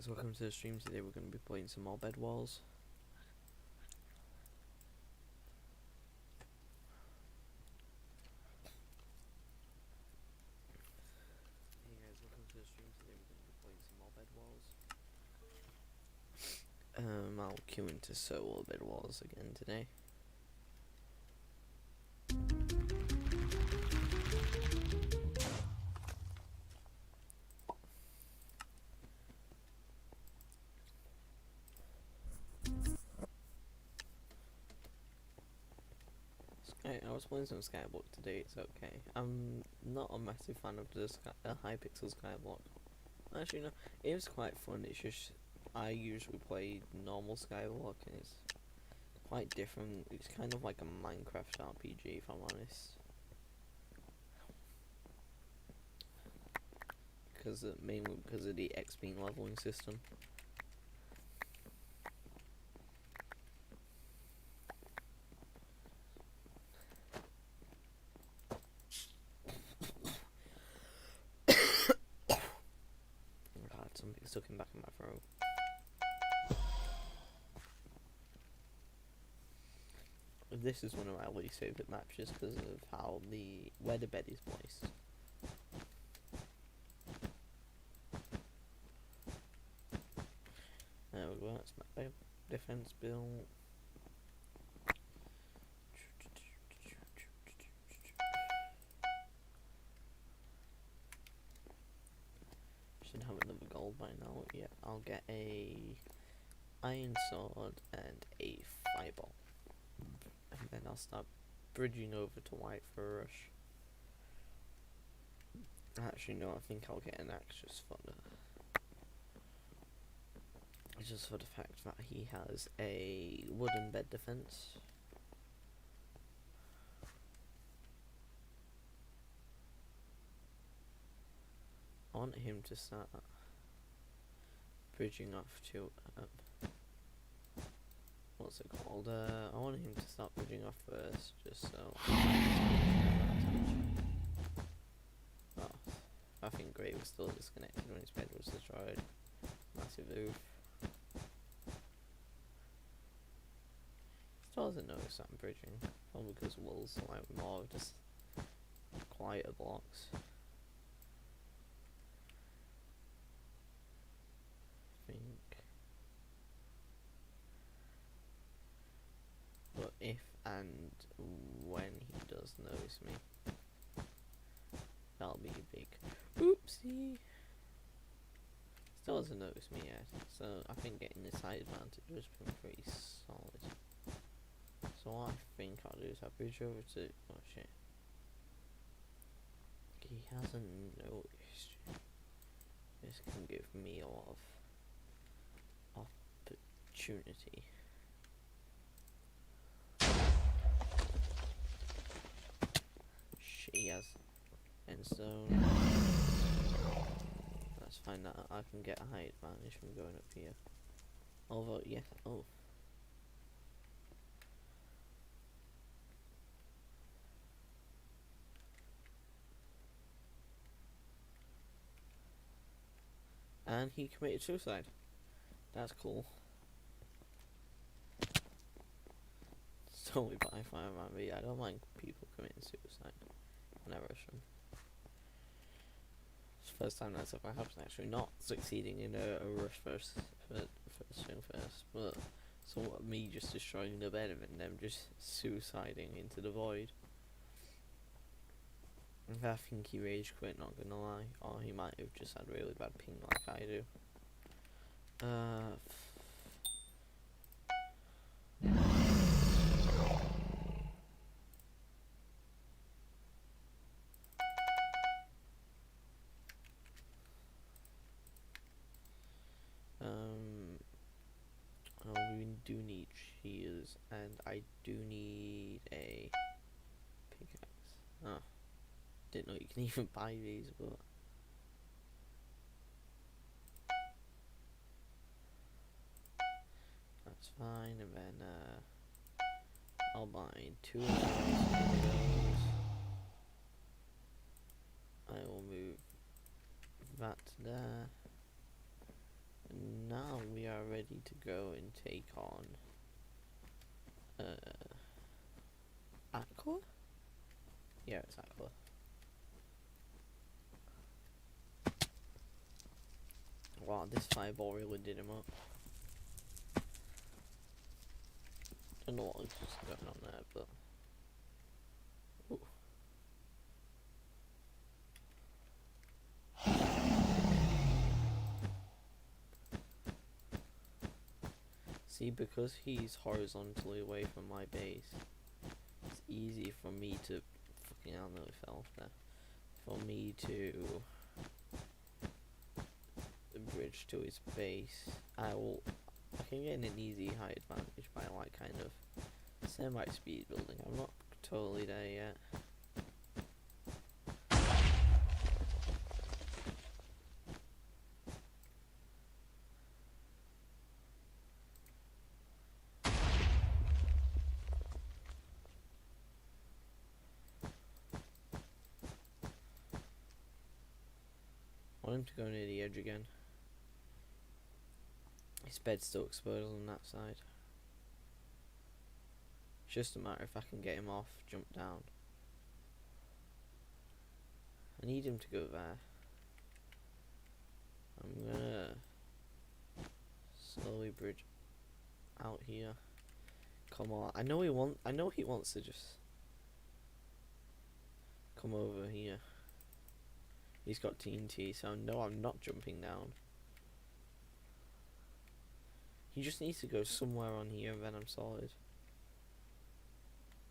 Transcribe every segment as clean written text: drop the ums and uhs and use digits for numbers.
guys, welcome to the stream. Today we're going to be playing some more bedwars. Hey guys, welcome to the stream. Today we're going to be playing some more bedwars. I'll queue into solo bedwars again today. I was playing some Skyblock today, it's okay. I'm not a massive fan of the Hypixel Skyblock. Actually no, it was quite fun, it's just I usually play normal Skyblock and it's quite different. It's kind of like a Minecraft RPG if I'm honest. Mainly because of the XP leveling system. Something stuck in back of my throat. This is one of my least favourite maps just because of where the bed is placed. There we go, that's my defense build. Should have another gold by now. Yeah, I'll get a iron sword and a fireball. And then I'll start bridging over to white for a rush. Actually no, I think I'll get an axe just for the fact that he has a wooden bed defense. I want him to start bridging off to what's it called? I want him to start bridging off first, just so. Oh, I think Gray was still disconnected when his bed was destroyed. Massive oof. Still hasn't noticed that I'm bridging, probably because walls are like more just quieter blocks. But if and when he does notice me, that'll be a big oopsie. Still hasn't noticed me yet, so I think getting the side advantage has been pretty solid. So what I think I'll do is I'll bridge over to, oh shit, he hasn't noticed. This can give me a lot of opportunity. He has endstone. That's fine, that I can get a high advantage from going up here. Although, yeah, oh. And he committed suicide. That's cool. It's totally by fire around me. I don't mind people committing suicide. When I rush them. It's the first time that's ever happened, actually. Not succeeding in a rush first, but somewhat me just destroying the bed and them just suiciding into the void. I think he rage quit, not gonna lie. Or he might have just had really bad ping like I do. We do need shears, and I do need a pickaxe. Oh, didn't know you can even buy these, but that's fine. And then I'll buy 2 of those. I will move that to there. now we are ready to go and take on Aqua? Yeah, it's Aqua. Wow, this fireball really did him up. Don't know what was going on there, but ooh. See, because he's horizontally away from my base, it's easy for me to fucking hell, nearly fell off there. For me to bridge to his base. I can get an easy high advantage by like kind of semi-speed building. I'm not totally there yet. I want him to go near the edge again. His bed's still exposed on that side. It's just a matter if I can get him off, jump down. I need him to go there. I'm gonna slowly bridge out here. Come on, I know he wants to just come over here. He's got TNT, so no, I'm not jumping down. He just needs to go somewhere on here, and then I'm solid.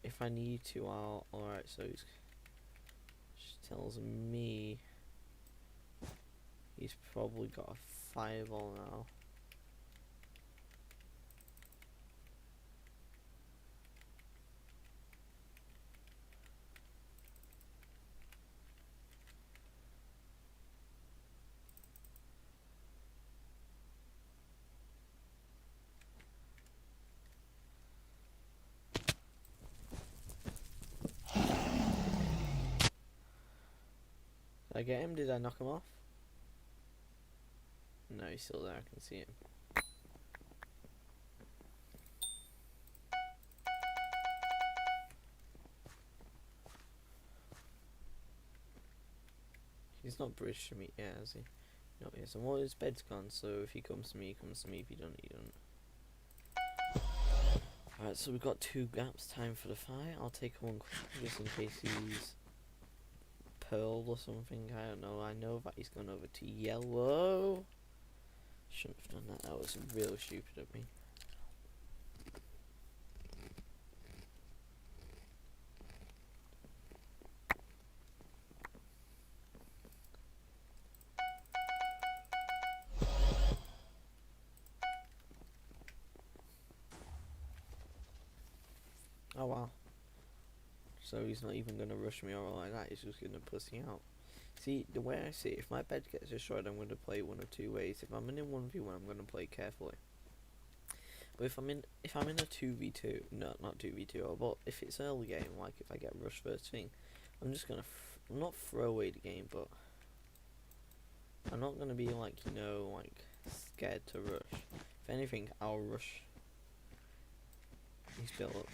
If I need to, I'll... Alright, so he tells me he's probably got a fireball now. Did I get him? Did I knock him off? No, he's still there. I can see him. He's not bridged to me. Yeah, is he? No, he isn't. Well, his bed's gone, so if he comes to me, he comes to me. If he don't, he don't. Alright, so we've got 2 gaps. Time for the fight. I'll take one quick, just in case he's pearl or something. I don't know. I know that he's gone over to yellow. Shouldn't have done that. That was real stupid of me. Oh wow. So he's not even gonna rush me or like that, he's just gonna pussy out. See, the way I see it, if my bed gets destroyed, I'm gonna play one of 2 ways. If I'm in a 1v1, I'm gonna play carefully. But if I'm in a 2v2, no, not 2v2, but if it's early game, like if I get rushed first thing, I'm just gonna not throw away the game, but I'm not gonna be like, you know, like scared to rush. If anything, I'll rush. He's built up.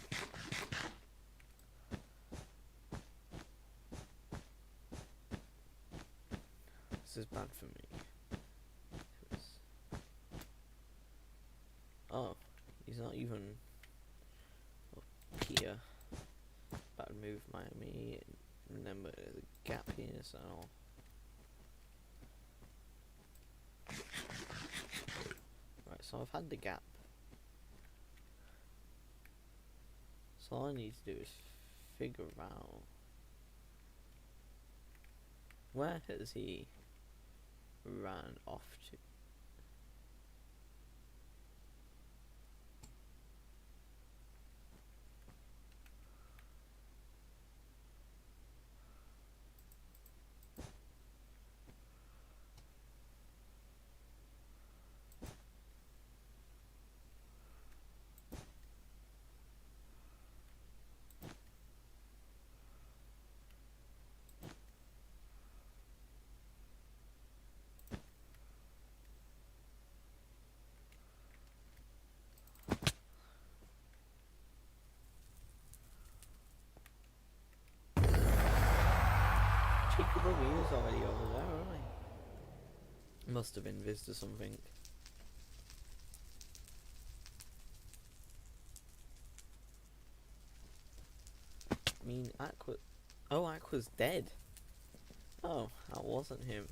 This is bad for me. Oh, he's not even up here. Bad move, Miami. Remember, there's a gap here, so. Right, so I've had the gap. So all I need to do is figure out where has he ran off to. was already over there, wasn't he? Must have been visitor something. I mean, Aqua... Oh, Aqua's dead. Oh, that wasn't him.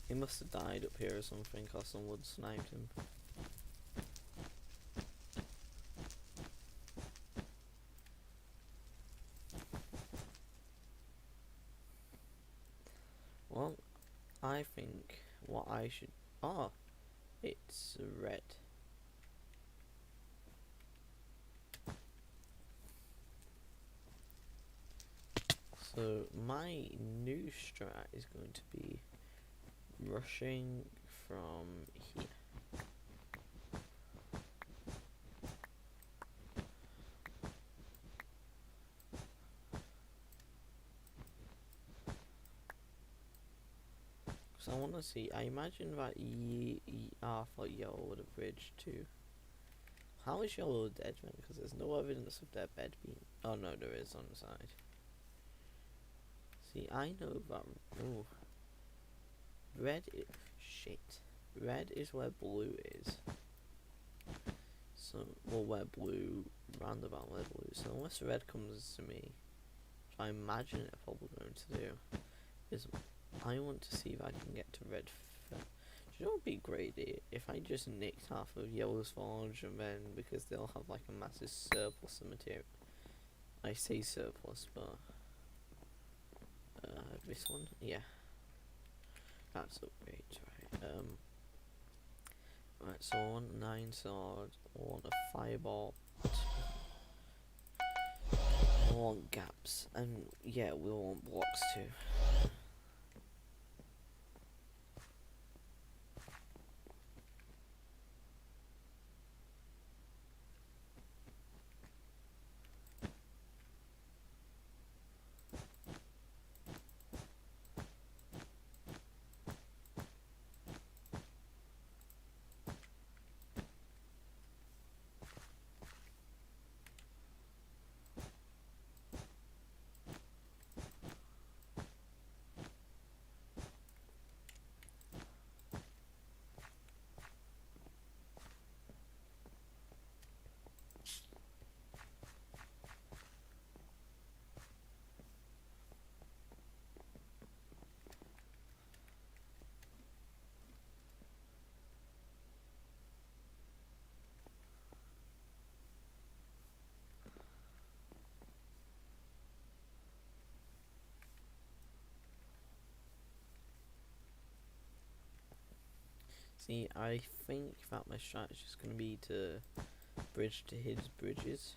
He must have died up here or something, or someone sniped him. Well, I think what I should... Oh, it's red. So my new strat is going to be rushing from here. So I want to see, I imagine that I thought yellow would have bridged too. How is yellow dead, man? Because there's no evidence of their bed being... Oh no, there is on the side. See, I know that... Ooh. Red is... Shit. Red is where blue is. So, well, where blue... Roundabout where blue. So unless red comes to me, which I imagine it's probably going to do, is... I want to see if I can get to red. Do you know what would be great if I just nicked half of yellow's forge, and then because they'll have like a massive surplus of material. I say surplus, but this one, yeah, that's upgrade, right? Right. So I want 9 swords. I want a fireball. I want gaps, and yeah, we want blocks too. See, I think that my strategy is going to be to bridge to his bridges.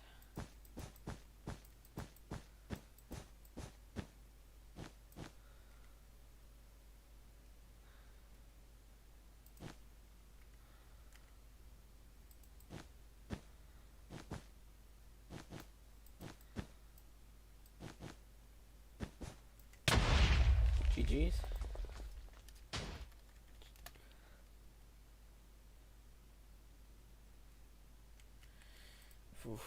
GG's. Oof.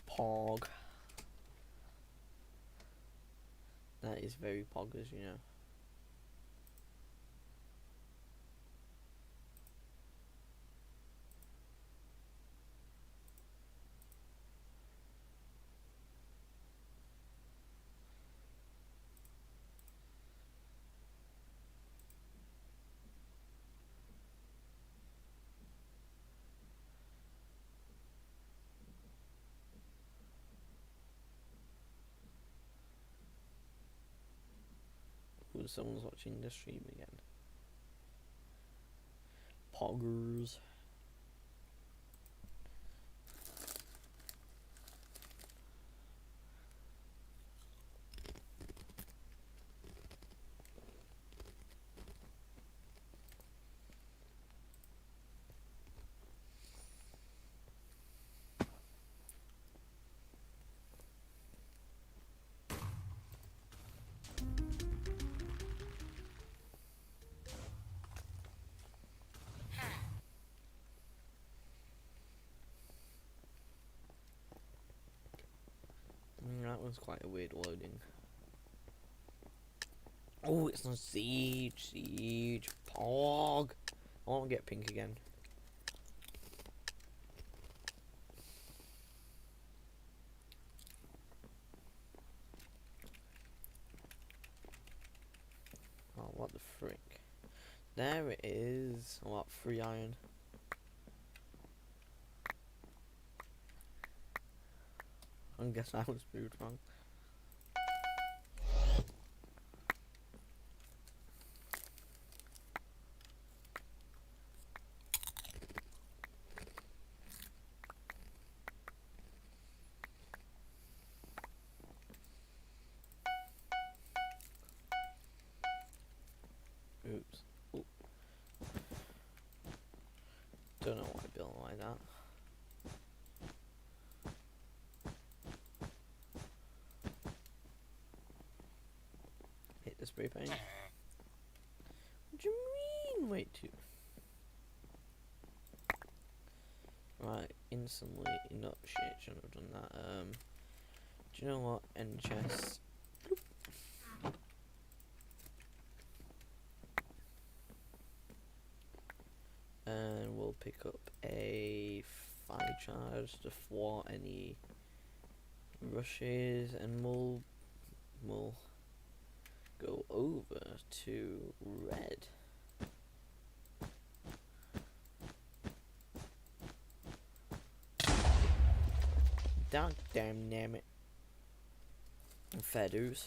Pog. That is very poggers, you know. Ooh, someone's watching the stream again. Poggers. was quite a weird loading. Oh, it's on siege, pog. I want to get pink again. Oh, what the frick? There it is. Oh, what, 3 iron. I guess I was moved wrong. Oops. Ooh. Don't know why I built it like that. Hit the spray paint. What do you mean? Wait, two. Right, instantly. No, shit, shouldn't have done that. Do you know what? End chest. And we'll pick up a 5 charge to thwart any rushes, and we'll go over to red. Damn it. Fair dues.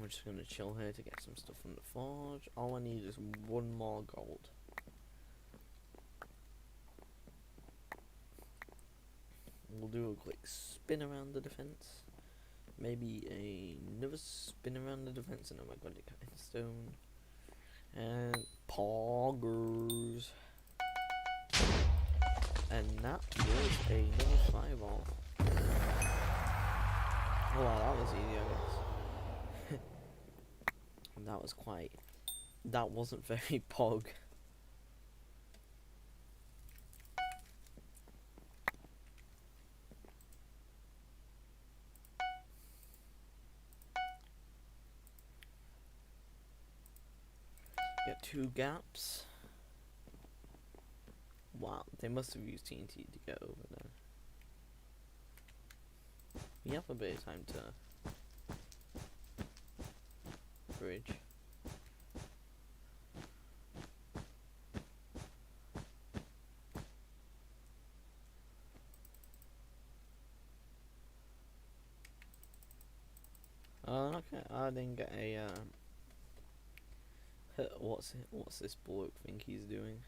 We're just gonna chill here to get some stuff from the forge. All I need is 1 more gold. We'll do a quick spin around the defense. Maybe another spin around the defense, and oh my god, it got in stone. And poggers. And that was another 5 all. Oh wow, that was easy, I guess. That was quite. That wasn't very pog. Got 2 gaps. Wow, they must have used TNT to get over there. We have a bit of time to bridge. Okay, I didn't get a what's this bloke think he's doing?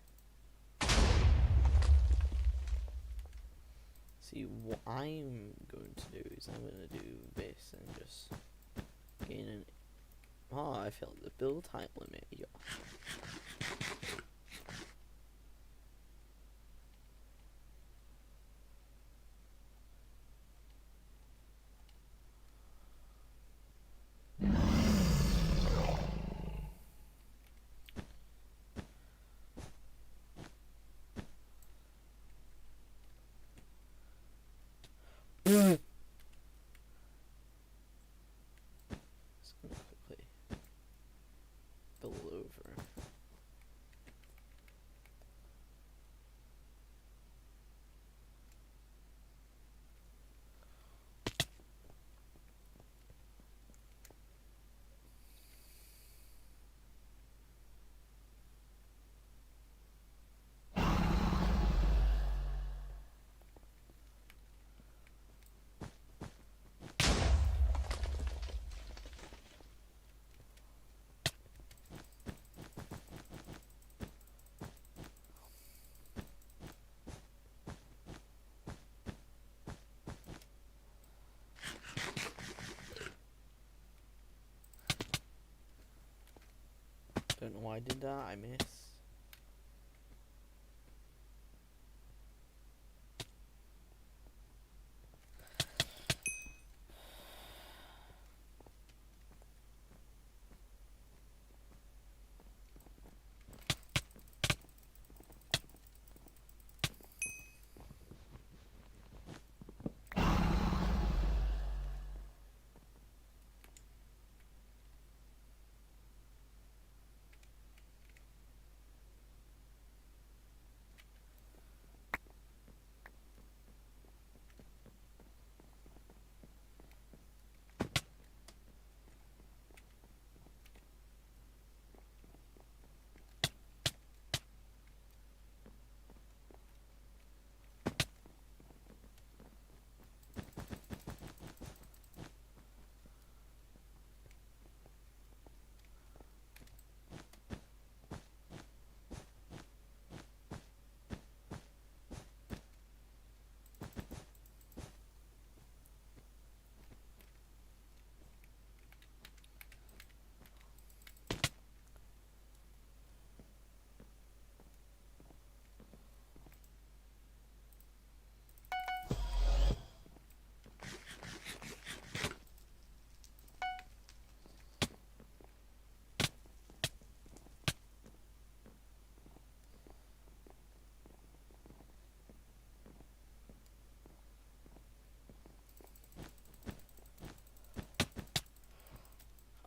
See, what I'm going to do is I'm going to do this and just gain an. Oh, I felt the build type limit. Yo. Just gonna quickly build over. Why did I miss?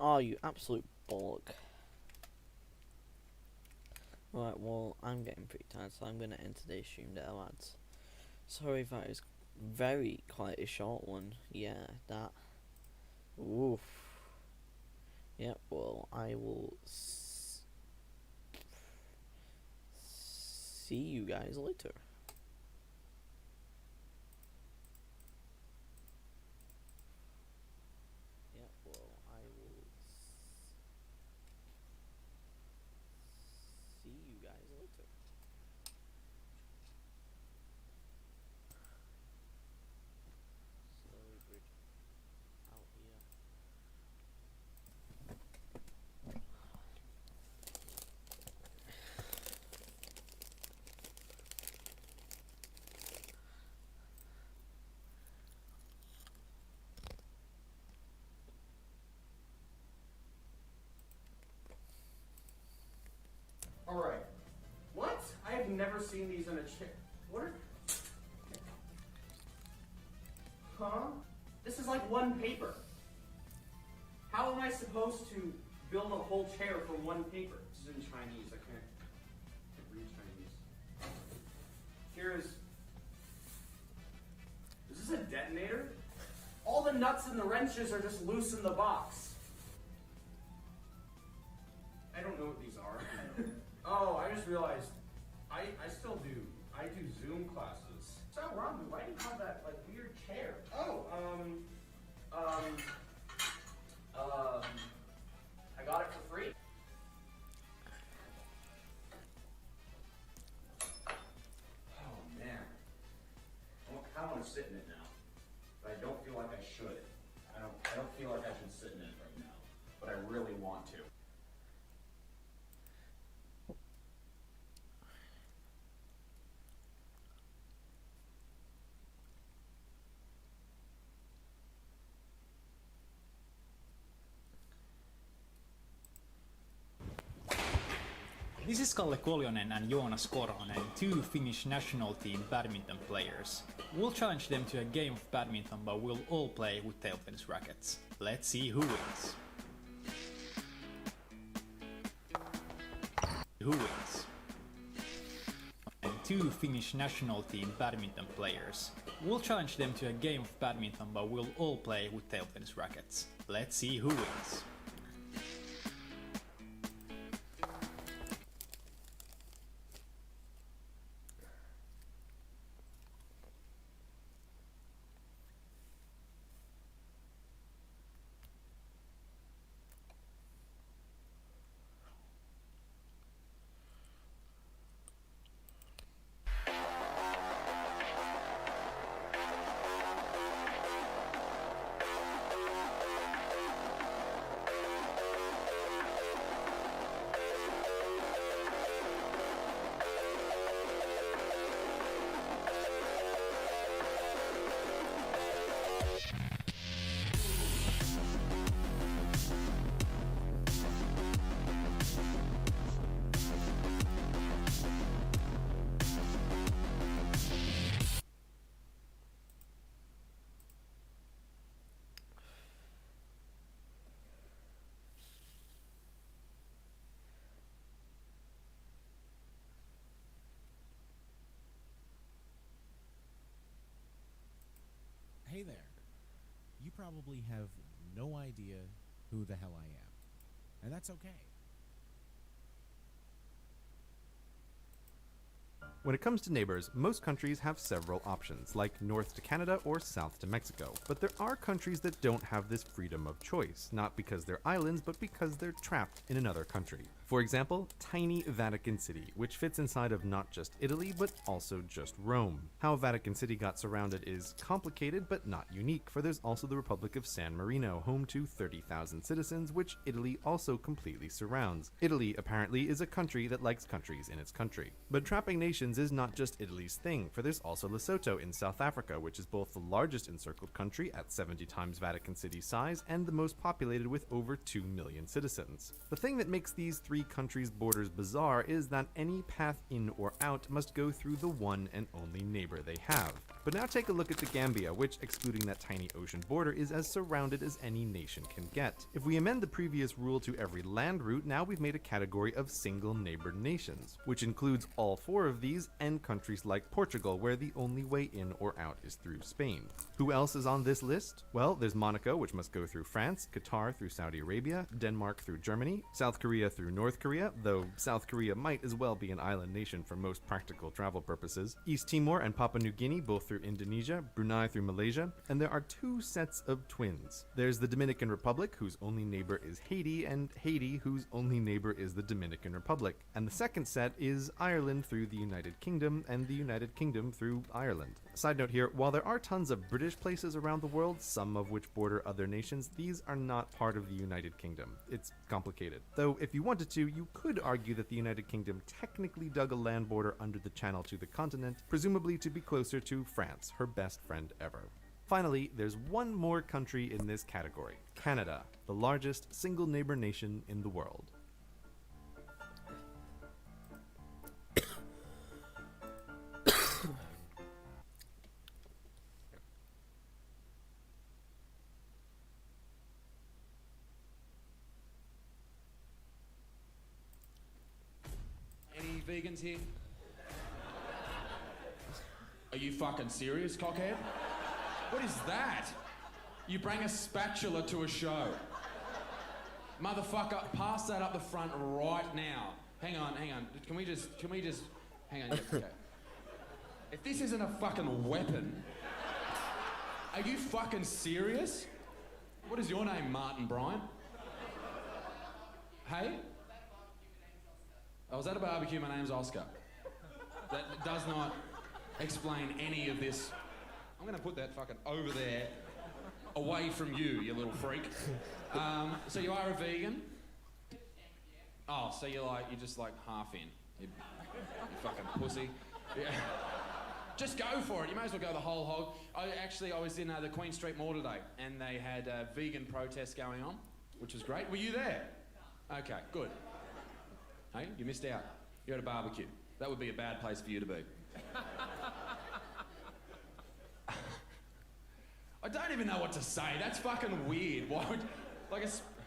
Oh, you absolute bollock. Right, well, I'm getting pretty tired, so I'm going to end today's stream there, lads. Sorry if that is quite a short one. Yeah, that. Oof. Yeah, well, I will see you guys later. Yeah, well, I will see you guys later. Slowly bridge out here. Alright. What? I have never seen these in a chair. What are... Huh? This is like one paper. How am I supposed to build a whole chair from one paper? This is in Chinese. I can't read Chinese. Here's... Is this a detonator? All the nuts and the wrenches are just loose in the box. I don't know what these are. Oh, I just realized I still do. I do Zoom classes. So Romney, why do you have that like weird chair? Oh, I got it for free. Oh man, I kind of want to sit in it now, but I don't feel like I should. I don't feel like I should sit in it right now, but I really want to. This is Kalle Koljonen and Joonas Korhonen, two Finnish national team badminton players. We'll challenge them to a game of badminton, but we'll all play with table tennis rackets. Let's see who wins. Who wins? And two Finnish national team badminton players. We'll challenge them to a game of badminton, but we'll all play with table tennis rackets. Let's see who wins. Hey there. You probably have no idea who the hell I am. And that's okay. When it comes to neighbors, most countries have several options, like north to Canada or south to Mexico. But there are countries that don't have this freedom of choice, not because they're islands, but because they're trapped in another country. For example, tiny Vatican City, which fits inside of not just Italy, but also just Rome. How Vatican City got surrounded is complicated, but not unique, for there's also the Republic of San Marino, home to 30,000 citizens, which Italy also completely surrounds. Italy, apparently, is a country that likes countries in its country. But trapping nations is not just Italy's thing, for there's also Lesotho in South Africa, which is both the largest encircled country at 70 times Vatican City's size, and the most populated with over 2 million citizens. The thing that makes these three countries' borders bizarre is that any path in or out must go through the one and only neighbor they have. But now take a look at the Gambia, which, excluding that tiny ocean border, is as surrounded as any nation can get. If we amend the previous rule to every land route, now we've made a category of single neighbored nations, which includes all four of these and countries like Portugal, where the only way in or out is through Spain. Who else is on this list? Well, there's Monaco, which must go through France, Qatar through Saudi Arabia, Denmark through Germany, South Korea through North Korea, though South Korea might as well be an island nation for most practical travel purposes, East Timor and Papua New Guinea both through Indonesia, Brunei through Malaysia, and there are two sets of twins. There's the Dominican Republic, whose only neighbor is Haiti, and Haiti, whose only neighbor is the Dominican Republic. And the second set is Ireland through the United Kingdom, and the United Kingdom through Ireland. Side note here, while there are tons of British places around the world, some of which border other nations, these are not part of the United Kingdom. It's complicated. Though, if you wanted to, you could argue that the United Kingdom technically dug a land border under the channel to the continent, presumably to be closer to France, her best friend ever. Finally, there's one more country in this category, Canada, the largest single neighbor nation in the world. Any vegans here? Are you fucking serious, cockhead? What is that? You bring a spatula to a show. Motherfucker, pass that up the front right now. Hang on. Can we just, hang on, yeah, okay. If this isn't a fucking weapon, are you fucking serious? What is your name, Martin Bryant? Hey? I was at a barbecue, my name's Oscar. That does not explain any of this. I'm gonna put that fucking over there, away from you, you little freak. So you are a vegan? Oh, so you're just like half in. You fucking pussy. Yeah. Just go for it, you may as well go the whole hog. I was in the Queen Street Mall today, and they had vegan protests going on, which was great. Were you there? Okay, good. Hey, you missed out. You're at a barbecue. That would be a bad place for you to be. I don't even know what to say. That's fucking weird. Why would...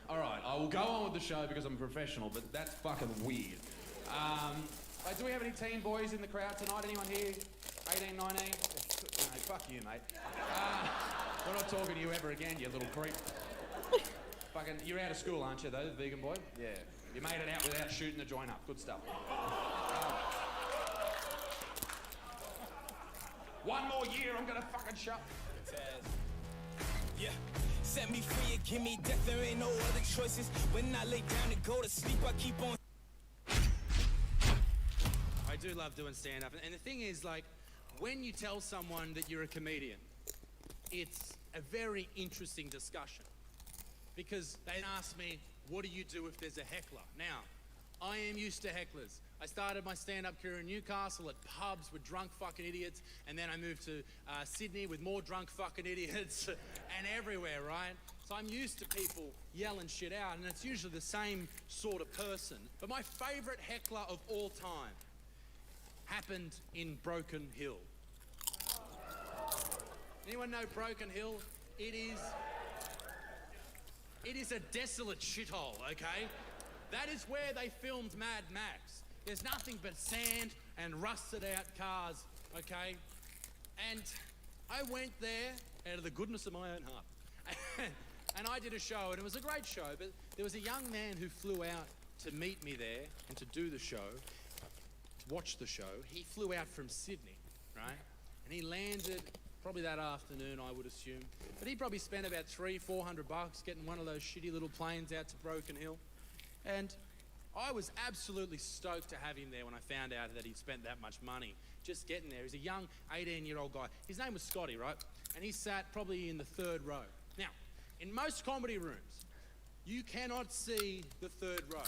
All right, I will go on with the show because I'm a professional, but that's fucking weird. Do we have any teen boys in the crowd tonight? Anyone here? 18, 19? No, fuck you, mate. We're not talking to you ever again, you little creep. Fucking, you're out of school, aren't you, though, the vegan boy? Yeah. You made it out without shooting the joint up. Good stuff. One more year, I'm gonna fucking shut. Yeah. Set me free and give me death, there ain't no other choices. When I lay down and go to sleep, I keep on. I do love doing stand-up. And the thing is, like, when you tell someone that you're a comedian, it's a very interesting discussion. Because they ask me, what do you do if there's a heckler? Now, I am used to hecklers. I started my stand-up career in Newcastle at pubs with drunk fucking idiots, and then I moved to Sydney with more drunk fucking idiots, and everywhere, right? So I'm used to people yelling shit out, and it's usually the same sort of person. But my favorite heckler of all time happened in Broken Hill. Anyone know Broken Hill? It is a desolate shithole, okay? That is where they filmed Mad Max. There's nothing but sand and rusted out cars, okay? And I went there out of the goodness of my own heart. And I did a show, and it was a great show, but there was a young man who flew out to meet me there and to do the show, to watch the show. He flew out from Sydney, right? And he landed probably that afternoon, I would assume. But he probably spent about $300-400 getting one of those shitty little planes out to Broken Hill. And I was absolutely stoked to have him there when I found out that he'd spent that much money just getting there. He's a young 18-year-old guy. His name was Scotty, right? And he sat probably in the third row. Now, in most comedy rooms, you cannot see the third row.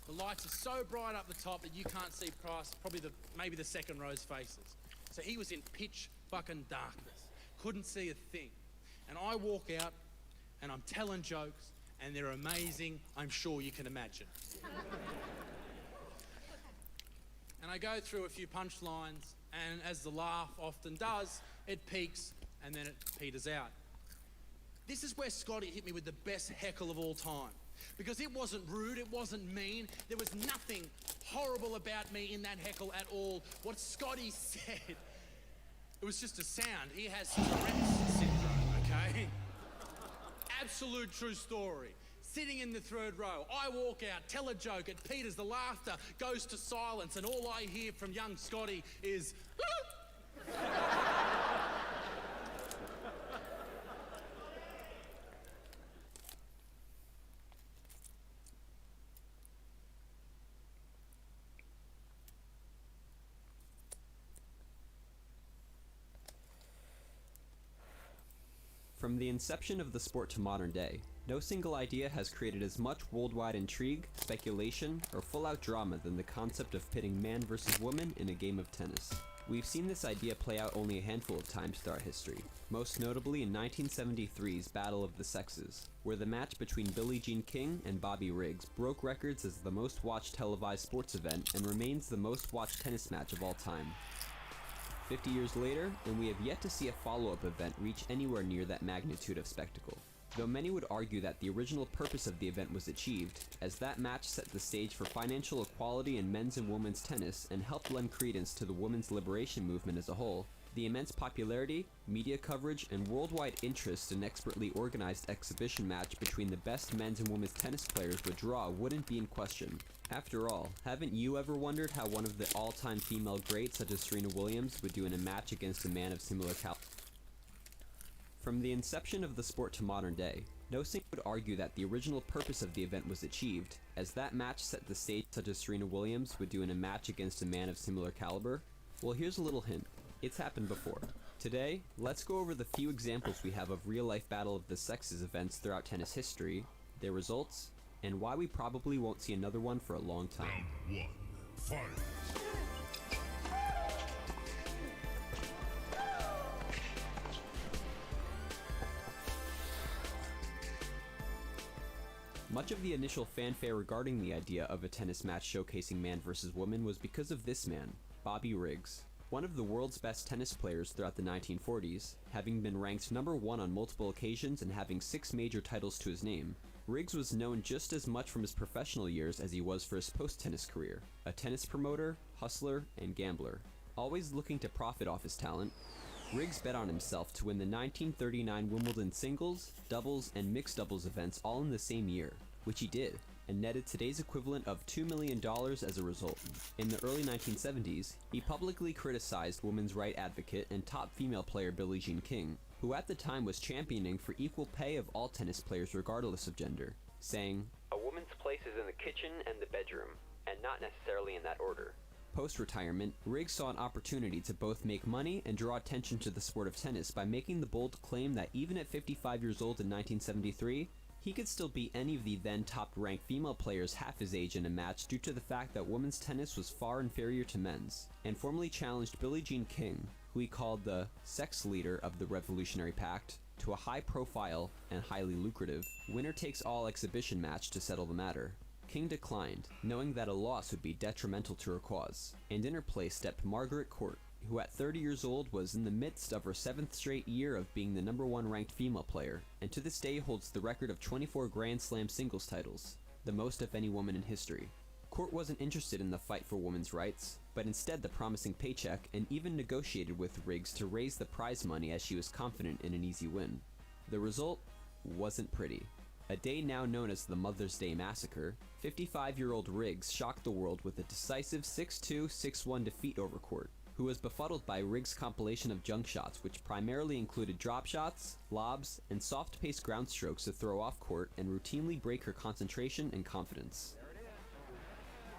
The lights are so bright up the top that you can't see past probably maybe the second row's faces. So he was in pitch fucking darkness. Couldn't see a thing. And I walk out and I'm telling jokes and they're amazing, I'm sure you can imagine. And I go through a few punchlines, and as the laugh often does, it peaks and then it peters out. This is where Scotty hit me with the best heckle of all time. Because it wasn't rude, it wasn't mean, there was nothing horrible about me in that heckle at all. What Scotty said, it was just a sound. He has Tourette's syndrome, okay? Absolute true story. Sitting in the third row, I walk out, tell a joke, it peters, the laughter goes to silence, and all I hear from young Scotty is, From the inception of the sport to modern day, no single idea has created as much worldwide intrigue, speculation, or full-out drama than the concept of pitting man versus woman in a game of tennis. We've seen this idea play out only a handful of times throughout history, most notably in 1973's Battle of the Sexes, where the match between Billie Jean King and Bobby Riggs broke records as the most watched televised sports event and remains the most watched tennis match of all time. 50 years later, and we have yet to see a follow-up event reach anywhere near that magnitude of spectacle. Though many would argue that the original purpose of the event was achieved, as that match set the stage for financial equality in men's and women's tennis and helped lend credence to the women's liberation movement as a whole, the immense popularity, media coverage, and worldwide interest an expertly organized exhibition match between the best men's and women's tennis players would draw wouldn't be in question. After all, haven't you ever wondered how one of the all-time female greats such as Serena Williams would do in a match against a man of similar caliber? From the inception of the sport to modern day, no single would argue that the original purpose of the event was achieved, as that match set the stage such as Serena Williams would do in a match against a man of similar caliber. Well, here's a little hint. It's happened before. Today, let's go over the few examples we have of real-life Battle of the Sexes events throughout tennis history, their results, and why we probably won't see another one for a long time. Round 1, fight! Much of the initial fanfare regarding the idea of a tennis match showcasing man versus woman was because of this man, Bobby Riggs. One of the world's best tennis players throughout the 1940s, having been ranked #1 on multiple occasions and having 6 major titles to his name, Riggs was known just as much from his professional years as he was for his post-tennis career, a tennis promoter, hustler, and gambler. Always looking to profit off his talent, Riggs bet on himself to win the 1939 Wimbledon singles, doubles, and mixed doubles events all in the same year, which he did, and netted today's equivalent of $2 million as a result. In the early 1970s, he publicly criticized women's rights advocate and top female player Billie Jean King, who at the time was championing for equal pay of all tennis players regardless of gender, saying, "A woman's place is in the kitchen and the bedroom, and not necessarily in that order." Post-retirement, Riggs saw an opportunity to both make money and draw attention to the sport of tennis by making the bold claim that even at 55 years old in 1973, he could still beat any of the then top-ranked female players half his age in a match due to the fact that women's tennis was far inferior to men's, and formally challenged Billie Jean King, who he called the sex leader of the Revolutionary Pact, to a high-profile and highly lucrative winner-takes-all exhibition match to settle the matter. King declined, knowing that a loss would be detrimental to her cause, and in her place stepped Margaret Court, who at 30 years old was in the midst of her 7th straight year of being the #1 ranked female player, and to this day holds the record of 24 Grand Slam singles titles, the most of any woman in history. Court wasn't interested in the fight for women's rights, but instead the promising paycheck, and even negotiated with Riggs to raise the prize money as she was confident in an easy win. The result wasn't pretty. A day now known as the Mother's Day Massacre, 55-year-old Riggs shocked the world with a decisive 6-2, 6-1 defeat over court, who was befuddled by Riggs' compilation of junk shots, which primarily included drop shots, lobs, and soft-paced ground strokes to throw off court and routinely break her concentration and confidence.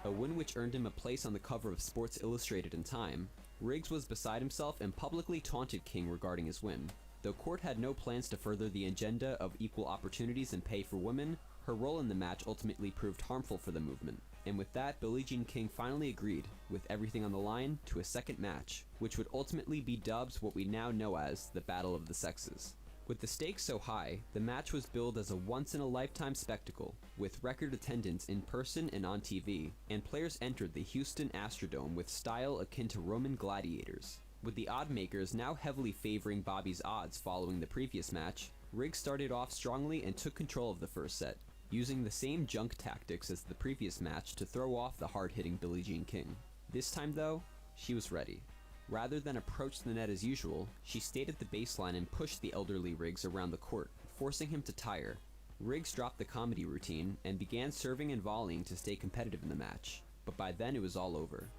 A win which earned him a place on the cover of Sports Illustrated in Time, Riggs was beside himself and publicly taunted King regarding his win. Though court had no plans to further the agenda of equal opportunities and pay for women, her role in the match ultimately proved harmful for the movement. And with that, Billie Jean King finally agreed, with everything on the line, to a second match, which would ultimately be dubbed what we now know as the Battle of the Sexes. With the stakes so high, the match was billed as a once-in-a-lifetime spectacle, with record attendance in person and on TV, and players entered the Houston Astrodome with style akin to Roman gladiators. With the odd makers now heavily favoring Bobby's odds following the previous match, Riggs started off strongly and took control of the first set, using the same junk tactics as the previous match to throw off the hard-hitting Billie Jean King. This time though, she was ready. Rather than approach the net as usual, she stayed at the baseline and pushed the elderly Riggs around the court, forcing him to tire. Riggs dropped the comedy routine and began serving and volleying to stay competitive in the match, but by then it was all over.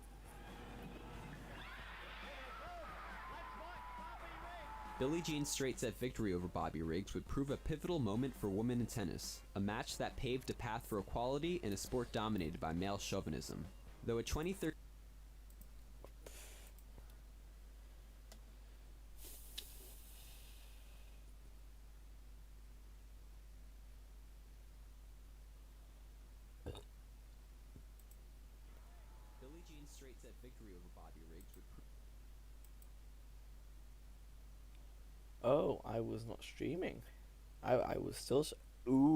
Billie Jean's straight set victory over Bobby Riggs would prove a pivotal moment for women in tennis, a match that paved a path for equality in a sport dominated by male chauvinism. Though a 2013 Billie Jean's straight set victory over Bobby Riggs would prove Oh, I was not streaming. I was still. Ooh.